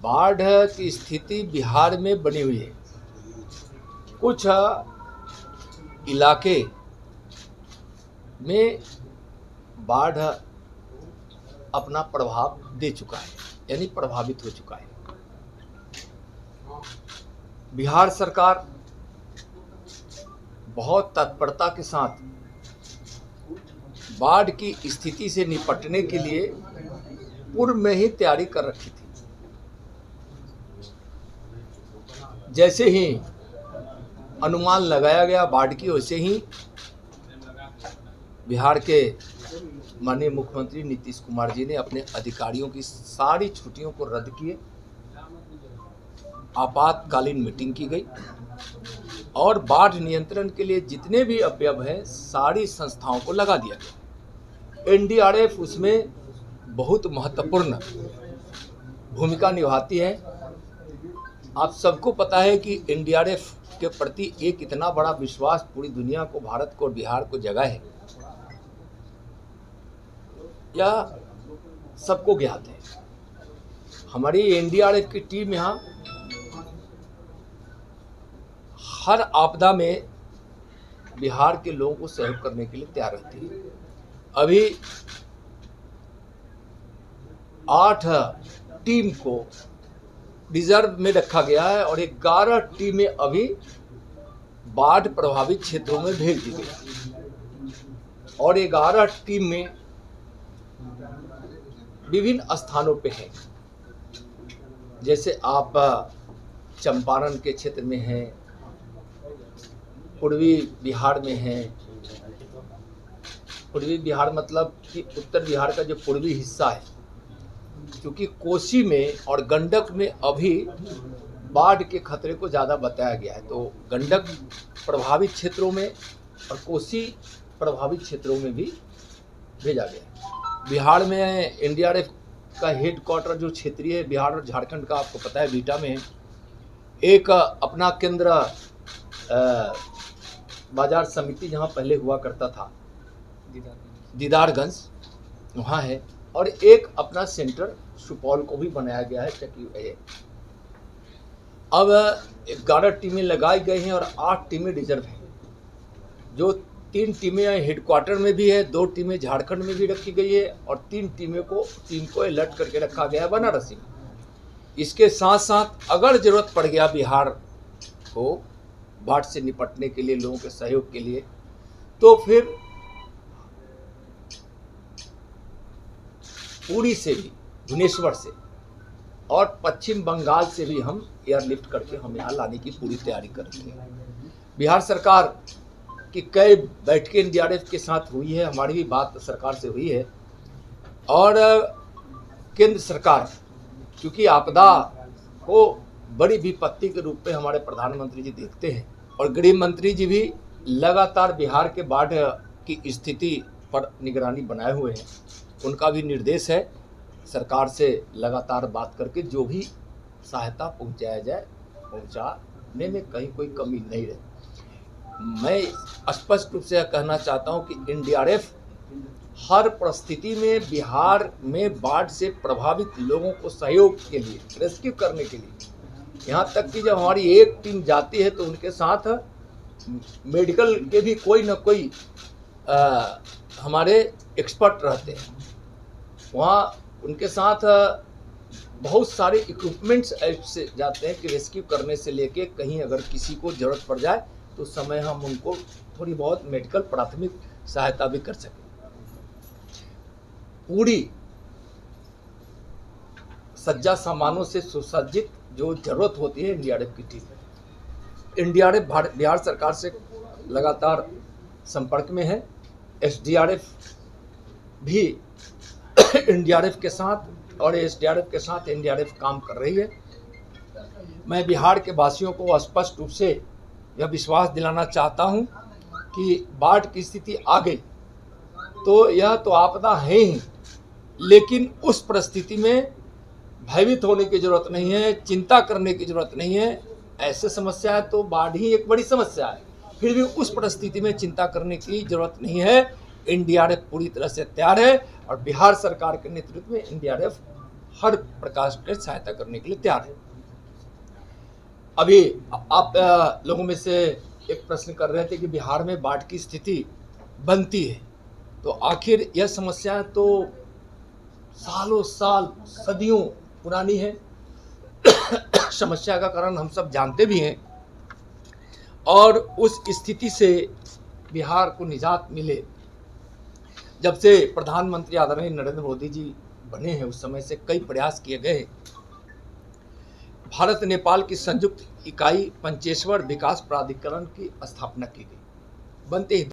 बाढ़ की स्थिति बिहार में बनी हुई है। कुछ इलाके में बाढ़ अपना प्रभाव दे चुका है, यानी प्रभावित हो चुका है। बिहार सरकार बहुत तत्परता के साथ बाढ़ की स्थिति से निपटने के लिए पूर्व में ही तैयारी कर रखी थी। जैसे ही अनुमान लगाया गया बाढ़ की, वैसे ही बिहार के माननीय मुख्यमंत्री नीतीश कुमार जी ने अपने अधिकारियों की सारी छुट्टियों को रद्द किए, आपातकालीन मीटिंग की गई और बाढ़ नियंत्रण के लिए जितने भी अवयव हैं सारी संस्थाओं को लगा दिया गया। एनडीआरएफ उसमें बहुत महत्वपूर्ण भूमिका निभाती है। आप सबको पता है कि एनडीआरएफ के प्रति एक इतना बड़ा विश्वास पूरी दुनिया को, भारत को और बिहार को जगा है, यह सबको ज्ञात है। हमारी एनडीआरएफ की टीम यहाँ हर आपदा में बिहार के लोगों को सहयोग करने के लिए तैयार रहती है। अभी 8 टीम को रिजर्व में रखा गया है और 11 टीमें अभी बाढ़ प्रभावित क्षेत्रों में भेज दी गई और 11 टीम में विभिन्न स्थानों पे हैं। जैसे आप चंपारण के क्षेत्र में हैं, पूर्वी बिहार में हैं। पूर्वी बिहार मतलब कि उत्तर बिहार का जो पूर्वी हिस्सा है, क्योंकि कोसी में और गंडक में अभी बाढ़ के खतरे को ज़्यादा बताया गया है, तो गंडक प्रभावित क्षेत्रों में और कोसी प्रभावित क्षेत्रों में भी भेजा गया है। बिहार में एनडीआरएफ का हेडक्वार्टर जो क्षेत्रीय बिहार और झारखंड का आपको पता है बीटा में है। एक अपना केंद्र बाजार समिति जहाँ पहले हुआ करता था दीदारगंज, वहाँ है, और एक अपना सेंटर सुपौल को भी बनाया गया है चकिया। अब 11 टीमें लगाई गई हैं और 8 टीमें रिजर्व हैं। जो 3 टीमें हेडक्वार्टर में भी है, 2 टीमें झारखंड में भी रखी गई है और 3 टीम को अलर्ट करके रखा गया है बनारसी में। इसके साथ साथ अगर जरूरत पड़ गया बिहार को बाढ़ से निपटने के लिए, लोगों के सहयोग के लिए, तो फिर पुरी से भी, भुवनेश्वर से और पश्चिम बंगाल से भी हम एयरलिफ्ट करके हम यहाँ लाने की पूरी तैयारी कर रहे हैं। बिहार सरकार की कई बैठकें एनडीआरएफ के साथ हुई है, हमारी भी बात सरकार से हुई है। और केंद्र सरकार, क्योंकि आपदा को बड़ी विपत्ति के रूप में हमारे प्रधानमंत्री जी देखते हैं और गृह मंत्री जी भी लगातार बिहार के बाढ़ की स्थिति पर निगरानी बनाए हुए हैं। उनका भी निर्देश है सरकार से लगातार बात करके जो भी सहायता पहुंचाया जाए, पहुंचाने में कहीं कोई कमी नहीं रहे। मैं स्पष्ट रूप से यह कहना चाहता हूं कि एनडीआरएफ हर परिस्थिति में बिहार में बाढ़ से प्रभावित लोगों को सहयोग के लिए, रेस्क्यू करने के लिए, यहाँ तक कि जब हमारी एक टीम जाती है तो उनके साथ मेडिकल के भी कोई ना कोई हमारे एक्सपर्ट रहते हैं। वहाँ उनके साथ बहुत सारे इक्विपमेंट्स ऐसे जाते हैं कि रेस्क्यू करने से लेके कहीं अगर किसी को ज़रूरत पड़ जाए तो उस समय हम उनको थोड़ी बहुत मेडिकल प्राथमिक सहायता भी कर सकें। पूरी सज्जा सामानों से सुसज्जित जो जरूरत होती है एनडीआरएफ की टीम। एनडीआरएफ बिहार सरकार से लगातार संपर्क में है। एसडीआरएफ भी एनडीआरएफ के साथ और एसडीआरएफ के साथ एनडीआरएफ काम कर रही है। मैं बिहार के वासियों को स्पष्ट रूप से यह विश्वास दिलाना चाहता हूं कि बाढ़ की स्थिति आ गई तो यह तो आपदा है ही, लेकिन उस परिस्थिति में भयभीत होने की जरूरत नहीं है, चिंता करने की जरूरत नहीं है। ऐसे समस्या है तो बाढ़ ही एक बड़ी समस्या है, फिर भी उस परिस्थिति में चिंता करने की जरूरत नहीं है। एनडीआरएफ पूरी तरह से तैयार है और बिहार सरकार के नेतृत्व में एनडीआरएफ हर प्रकार की सहायता करने के लिए तैयार है। अभी आप लोगों में से एक प्रश्न कर रहे थे कि बिहार में बाढ़ की स्थिति बनती है, तो आखिर यह समस्या तो सालों साल सदियों पुरानी है। समस्या का कारण हम सब जानते भी हैं, और उस स्थिति से बिहार को निजात मिले जब से प्रधानमंत्री आदरणीय नरेंद्र मोदी जी बने हैं, उस समय से कई प्रयास किए गए। भारत नेपाल की संयुक्त इकाई पंचेश्वर विकास प्राधिकरण की स्थापना की गई। बनते ही